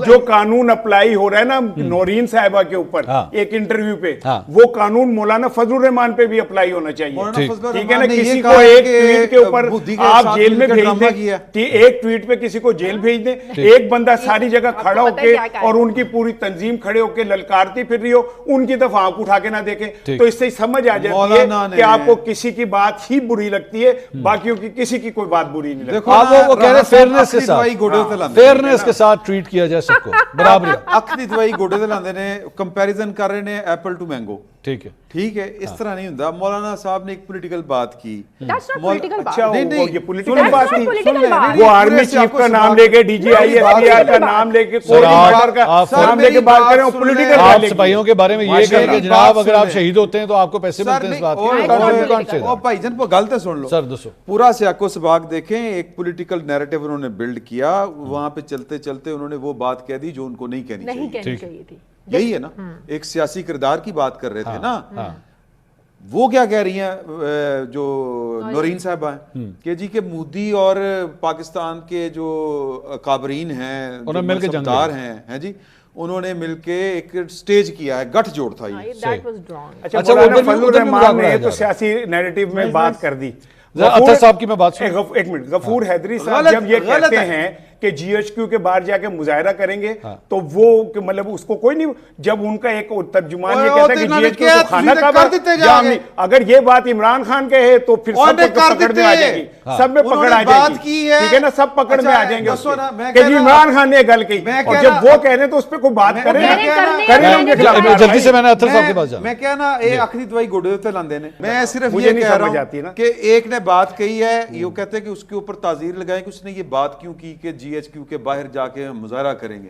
جو قانون اپلائی ہو رہا ہے نا نورین صاحبہ کے اوپر ایک انٹرویو پہ، وہ قانون مولانا فضل الرحمان پہ بھی اپلائی ہونا چاہیے. ٹھیک ہے نا، کسی کو ایک ٹویٹ کے اوپر آپ جیل میں بھیج دیں، ایک ٹویٹ پہ کسی کو جیل بھیج دیں، ایک بندہ ساری جگہ کھڑا ہو کے اور ان کی پوری تنظیم کھڑے ہو کے للکار پھر رہی ہو، ان کی طرف آنکھ اٹھا کے نہ دیکھیں، تو اس سے سمجھ آ جاتی ہے کہ آپ کو کسی کی بات ہی بری لگتی ہے، باقیوں کی کسی کی کوئی بات بری نہیں لگتی.
وہ کہہ رہے ہیں فیئرنیس کے ساتھ ٹریٹ کیا جائے سب کو برابر.
اکھ دی دوائی گوڈے تے لاندے نے، کمپیریزن کر رہے نے ایپل ٹو مینگو.
ٹھیک ہے
ٹھیک ہے، اس طرح نہیں ہوندا. مولانا صاحب نے ایک پولیٹیکل بات کی.
اچھا یہ پولیٹیکل بات تھی، وہ آرمی چیف کا نام لے کے D G I S P R کا نام لے کے نام لے کے بات کر رہے ہیں، پولیٹیکل
آپ سپاہیوں کے بارے میں یہ کہیں کہ جناب اگر آپ شہید ہوتے ہیں تو آپ کو پیسے ملتے ہیں. اس بات
اور بھائی جان وہ گل تے سن لو،
سر دسو
پورا سیاق و سباق دیکھیں. ایک پولیٹیکل نیریٹو انہوں نے بلڈ کیا، وہاں پہ چلتے چلتے انہوں نے وہ بات کہہ دی جو ان کو نہیں کہنی چاہیے تھی. یہی ہے نا، ایک سیاسی کردار کی بات کر رہے تھے نا. وہ کیا کہہ رہی ہیں جو نورین صاحبہ ہیں کہ جی کہ مودی اور پاکستان کے جو کابرین ہیں، منصبدار ہیں جی، انہوں نے مل کے ایک سٹیج کیا ہے، گٹھ جوڑ تھا یہ.
اچھا مولانا فضل الرحمان نے تو سیاسی نیریٹو میں بات کر دی.
اطہر صاحب کی میں بات سن،
ایک منٹ، غفور حیدری صاحب جب یہ کہتے ہیں کہ جی ایچ کیو کے باہر جا کے مظاہرہ کریں گے تو وہ مطلب اس کو کوئی نہیں، جب ان کا ایک ترجمان یہ کہتا ہے کہ جی ایچ کیو کو کھانا کعبہ، اگر یہ بات عمران خان کہے تو پھر سب پکڑ میں آ جائے گی، سب میں پکڑ آ جائے گی. ٹھیک ہے نا، سب پکڑ میں آ جائیں گے کہ جی عمران خان نے گل کی، اور جب وہ کہہ رہے ہیں تو اس پہ کوئی بات کریں.
جلدی سے میں نے اطہر صاحب کے پاس جانا.
میں کیا نا یہ آخری دوائی گوڑے تے لاندے نے. میں صرف یہ کہہ رہا ہوں کہ ایک نے بات کہی ہے، یہ کہتے ہیں کہ اس کے اوپر تعزیر لگائیں کہ اس نے یہ بات کیوں کی کہ جی ایچ کیو کے باہر جا کے مظاہرہ کریں گے.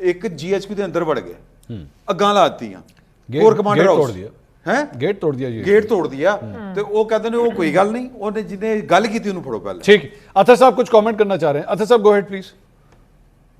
ایک جی ایچ کیو دے اندر بڑھ گئے، اگاں لاتی ہیں، کور کمانڈر ہاؤس
گیٹ توڑ دیا جی،
گیٹ توڑ دیا. تو وہ کہتے ہیں وہ کوئی گل نہیں، انہیں جنہیں گل کی تھی انہوں پڑھو پہلے.
ٹھیک، اطہر صاحب کچھ کامنٹ کرنا چاہ رہے ہیں. اطہر صاحب گو ہیڈ پلیز.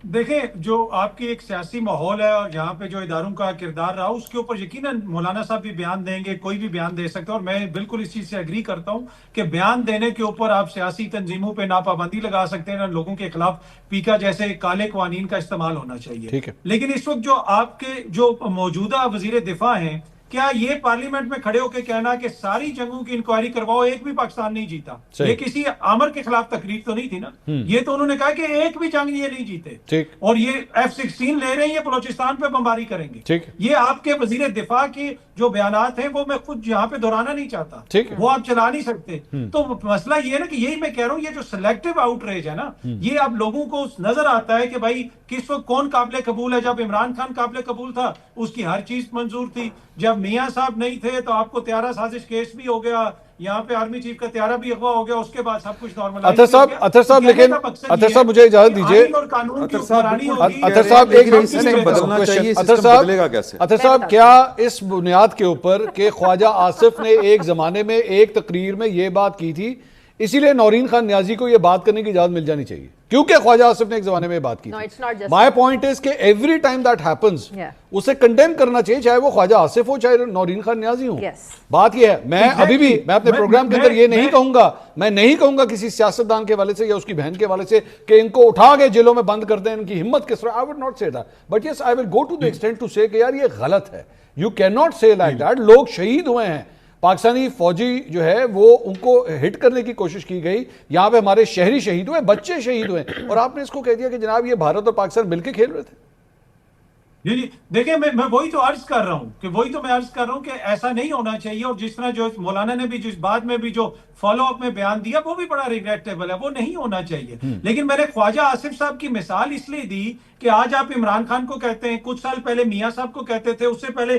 دیکھیں جو آپ کی ایک سیاسی ماحول ہے اور یہاں پہ جو اداروں کا کردار رہا اس کے اوپر یقیناً مولانا صاحب بھی بیان دیں گے، کوئی بھی بیان دے سکتا ہے، اور میں بالکل اس چیز سے ایگری کرتا ہوں کہ بیان دینے کے اوپر آپ سیاسی تنظیموں پہ ناپابندی لگا سکتے ہیں، لوگوں کے خلاف پیکا جیسے کالے قوانین کا استعمال ہونا چاہیے. لیکن اس وقت جو آپ کے جو موجودہ وزیر دفاع ہیں، کیا یہ پارلیمنٹ میں کھڑے ہو کے کہنا کہ ساری جنگوں کی انکوائری کرواؤ، ایک بھی پاکستان نہیں جیتا، یہ کسی آمر کے خلاف تقریر تو نہیں تھی نا. یہ تو انہوں نے کہا کہ ایک بھی جنگ یہ نہیں جیتے، اور یہ F-16 لے رہے ہیں، یہ بلوچستان پہ بمباری کریں گے. یہ آپ کے وزیر دفاع کی جو بیانات ہیں وہ میں خود یہاں پہ دہرانا نہیں چاہتا، وہ آپ چلا نہیں سکتے. تو مسئلہ یہ ہے نا کہ یہی میں کہہ رہا ہوں، یہ جو سلیکٹیو آؤٹ ریج ہے نا، یہ اب لوگوں کو نظر آتا ہے کہ بھائی کس وقت کون قابل قبول ہے. جب عمران خان قابل قبول تھا اس کی ہر چیز منظور تھی، جب میاں صاحب نہیں تھے تو آپ کو طیارہ سازش کیس بھی ہو گیا، یہاں پہ آرمی چیف کا طیارہ بھی اغوا ہو گیا، اس کے بعد سب کچھ نارمل.
اطہر صاحب لیکن اطہر صاحب مجھے اجازت دیجیے. اطہر صاحب ایک اطہر صاحب کیا اس بنیاد کے اوپر کہ خواجہ آصف نے ایک زمانے میں ایک تقریر میں یہ بات کی تھی، اسی لیے نورین خان نیازی کو یہ بات کرنے کی اجازت مل جانی چاہیے کیونکہ خواجہ آصف نے ایک زمانے میں بات کی تھی. مائی پوائنٹ از کہ ایوری ٹائم دیٹ ہیپنز اسے کنڈیم کرنا چاہیے، چاہے وہ خواجہ آصف ہو چاہے نورین خان نیازی ہوں. بات یہ ہے، میں ابھی بھی میں اپنے پروگرام کے اندر یہ نہیں کہوں گا کسی سیاستدان کے حوالے سے یا اس کی بہن کے حوالے سے کہ ان کو اٹھا کے جیلوں میں بند کر دیں، ان کی ہمت کس طرح. I would not say that, but yes I will go to the extent to say کہ یار یہ غلط ہے. You cannot say like that. لوگ شہید ہوئے ہیں، پاکستانی فوجی جو ہے وہ ان کو ہٹ کرنے کی کوشش کی گئی، یہاں پہ ہمارے شہری شہید ہوئے، بچے شہید ہوئے، اور آپ نے اس کو کہہ دیا کہ جناب یہ بھارت اور پاکستان مل کے کھیل رہے تھے.
جی دیکھیں میں وہی تو عرض کر رہا ہوں کہ ایسا نہیں ہونا چاہیے. اور جس طرح جو مولانا نے بھی جس بات میں بھی جو فالو اپ میں بیان دیا وہ بھی بڑا ریگریٹیبل ہے، وہ نہیں ہونا چاہیے. لیکن میں نے خواجہ آصف صاحب کی مثال اس لیے دی کہ آج آپ عمران خان کو کہتے ہیں، کچھ سال پہلے میاں صاحب کو کہتے تھے، اس سے پہلے